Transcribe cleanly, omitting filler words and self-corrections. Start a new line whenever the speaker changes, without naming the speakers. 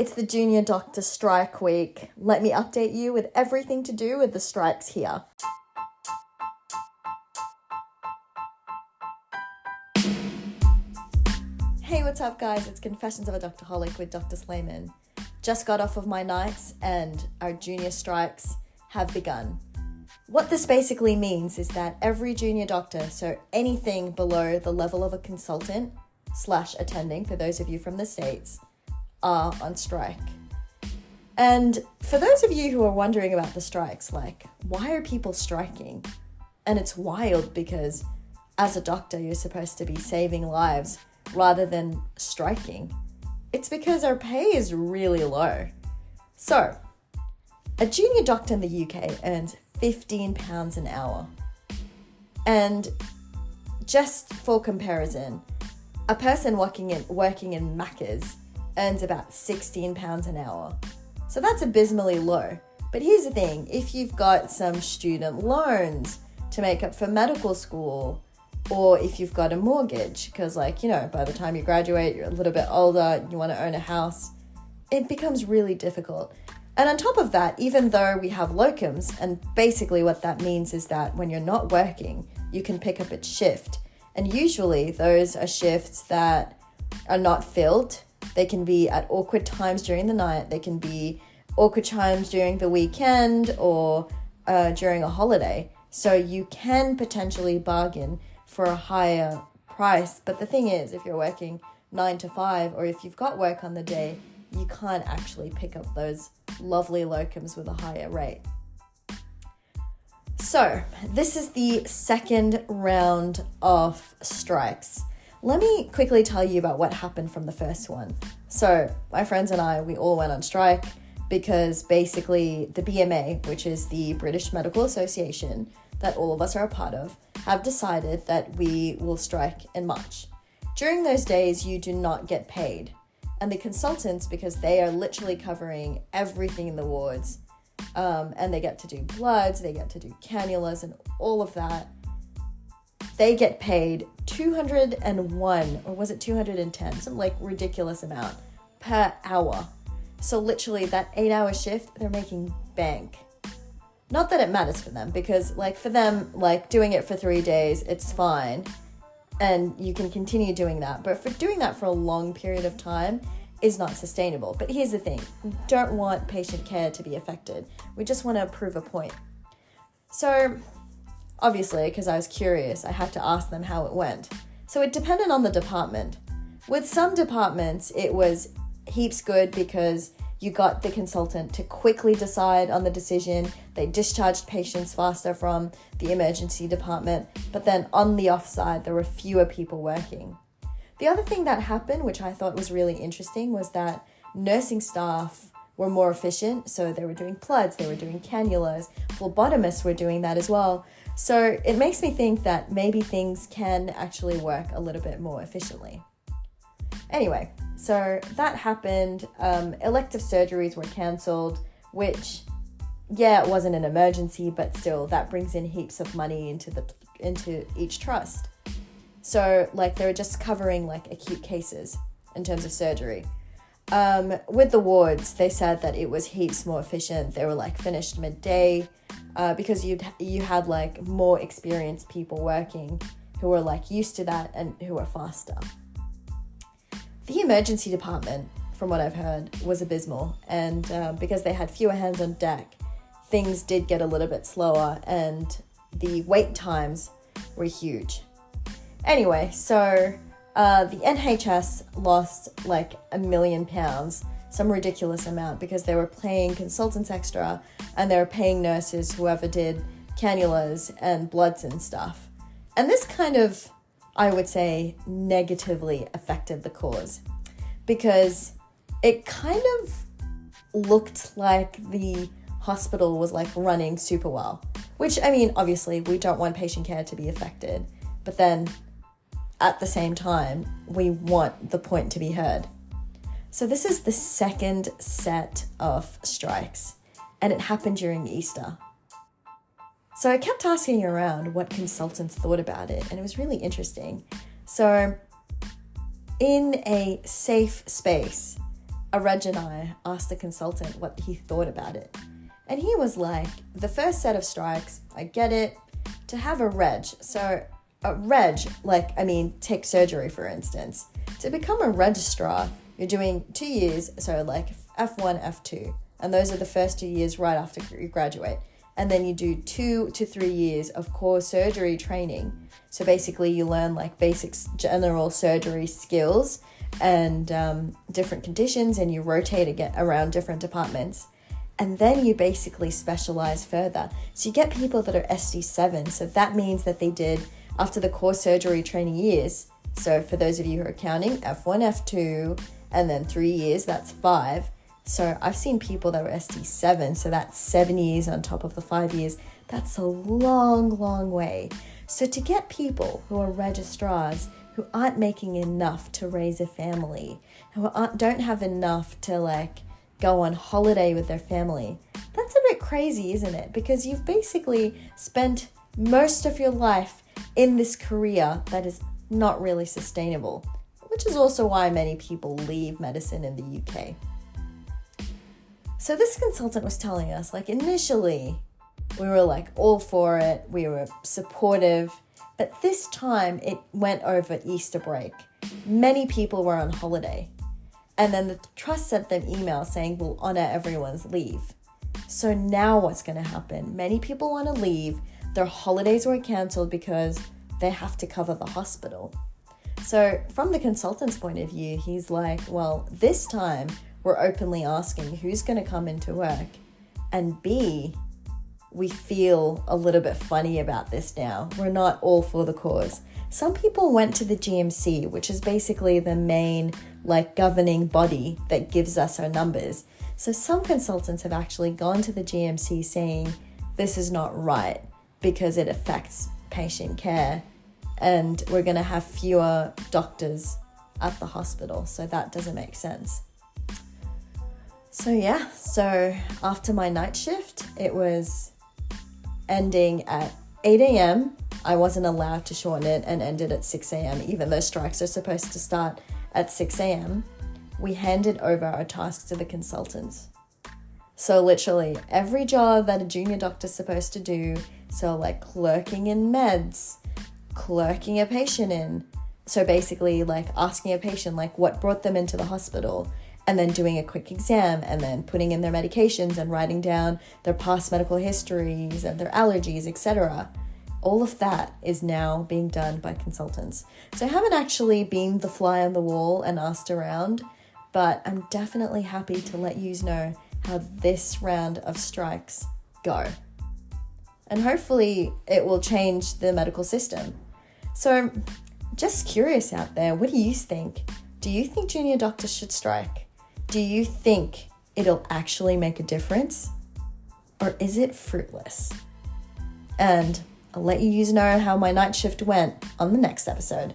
It's the Junior Doctor Strike Week. Let me update you with everything to do with the strikes here. Hey, what's up guys? It's Confessions of a Doctorholic with Dr. Slayman. Just got off of my nights and our junior strikes have begun. What this basically means is that every junior doctor, so anything below the level of a consultant / attending, for those of you from the States, are on strike. And for those of you who are wondering about the strikes, like, why are people striking? And it's wild because as a doctor, you're supposed to be saving lives rather than striking. It's because our pay is really low. So, a junior doctor in the UK earns £15 an hour. And just for comparison, a person working in Macca's earns about £16 an hour. So that's abysmally low. But here's the thing, if you've got some student loans to make up for medical school, or if you've got a mortgage, because by the time you graduate, you're a little bit older, you want to own a house, it becomes really difficult. And on top of that, even though we have locums, and basically what that means is that when you're not working, you can pick up a shift. And usually those are shifts that are not filled. They can be at awkward times during the night. They can be awkward times during the weekend or during a holiday. So you can potentially bargain for a higher price. But the thing is, if you're working 9 to 5 or if you've got work on the day, you can't actually pick up those lovely locums with a higher rate. So this is the second round of strikes. Let me quickly tell you about what happened from the first one. So my friends and I, we all went on strike because basically the BMA, which is the British Medical Association that all of us are a part of, have decided that we will strike in March. During those days, you do not get paid. And the consultants, because they are literally covering everything in the wards, and they get to do bloods, they get to do cannulas and all of that, they get paid 201, or was it 210, some ridiculous amount per hour. So literally that 8-hour shift, they're making bank. Not that it matters for them, because for them, doing it for 3 days, it's fine. And you can continue doing that. But for doing that for a long period of time is not sustainable. But here's the thing. We don't want patient care to be affected. We just want to prove a point. So obviously, because I was curious, I had to ask them how it went. So it depended on the department. With some departments, it was heaps good because you got the consultant to quickly decide on the decision. They discharged patients faster from the emergency department. But then on the offside, there were fewer people working. The other thing that happened, which I thought was really interesting, was that nursing staff were more efficient. So they were doing bloods, they were doing cannulas, phlebotomists were doing that as well. So it makes me think that maybe things can actually work a little bit more efficiently. Anyway, so that happened. Elective surgeries were cancelled, which, it wasn't an emergency, but still that brings in heaps of money into each trust. So they were just covering acute cases in terms of surgery. With the wards, they said that it was heaps more efficient. They were finished midday because you had more experienced people working who were used to that and who were faster. The emergency department, from what I've heard, was abysmal. And because they had fewer hands on deck, things did get a little bit slower and the wait times were huge. Anyway, so the NHS lost £1 million, some ridiculous amount, because they were paying consultants extra and they were paying nurses, whoever did cannulas and bloods and stuff. And this kind of, I would say, negatively affected the cause because it kind of looked like the hospital was running super well, which, obviously we don't want patient care to be affected, but then at the same time, we want the point to be heard. So this is the second set of strikes, and it happened during Easter. So I kept asking around what consultants thought about it, and it was really interesting. So in a safe space, Reg and I asked the consultant what he thought about it. And he was like, the first set of strikes, I get it, to have a reg. So a reg, take surgery for instance. To become a registrar, you're doing 2 years, so like F1, F2. And those are the first 2 years right after you graduate. And then you do 2 to 3 years of core surgery training. So basically you learn like basic general surgery skills and different conditions, and you rotate again around different departments. And then you basically specialize further. So you get people that are SD7. So that means that they did, after the core surgery training years, so for those of you who are counting, F1, F2, and then 3 years, that's 5. So I've seen people that were SD7, so that's 7 years on top of the 5 years. That's a long, long way. So to get people who are registrars, who aren't making enough to raise a family, who don't have enough to like go on holiday with their family, that's a bit crazy, isn't it? Because you've basically spent most of your life in this career that is not really sustainable, which is also why many people leave medicine in the UK. So this consultant was telling us, like, initially we were like all for it, we were supportive, but this time it went over Easter break. Many people were on holiday. And then the trust sent them emails saying, we'll honor everyone's leave. So now what's going to happen? Many people want to leave. Their holidays were cancelled because they have to cover the hospital. So from the consultant's point of view, he's like, well, this time we're openly asking who's going to come into work. And B, we feel a little bit funny about this now. We're not all for the cause. Some people went to the GMC, which is basically the main governing body that gives us our numbers. So some consultants have actually gone to the GMC saying this is not right because it affects patient care and we're going to have fewer doctors at the hospital. So that doesn't make sense. So after my night shift, it was ending at 8 a.m. I wasn't allowed to shorten it and ended at 6 a.m. even though strikes are supposed to start at 6 a.m. We handed over our tasks to the consultants. So literally every job that a junior doctor's supposed to do, so like clerking in meds, clerking a patient in, so basically like asking a patient like what brought them into the hospital, and then doing a quick exam and then putting in their medications and writing down their past medical histories and their allergies, etc. All of that is now being done by consultants. So I haven't actually been the fly on the wall and asked around, but I'm definitely happy to let you know how this round of strikes go. And hopefully it will change the medical system. So just curious out there, what do you think? Do you think junior doctors should strike? Do you think it'll actually make a difference? Or is it fruitless? And I'll let you know how my night shift went on the next episode.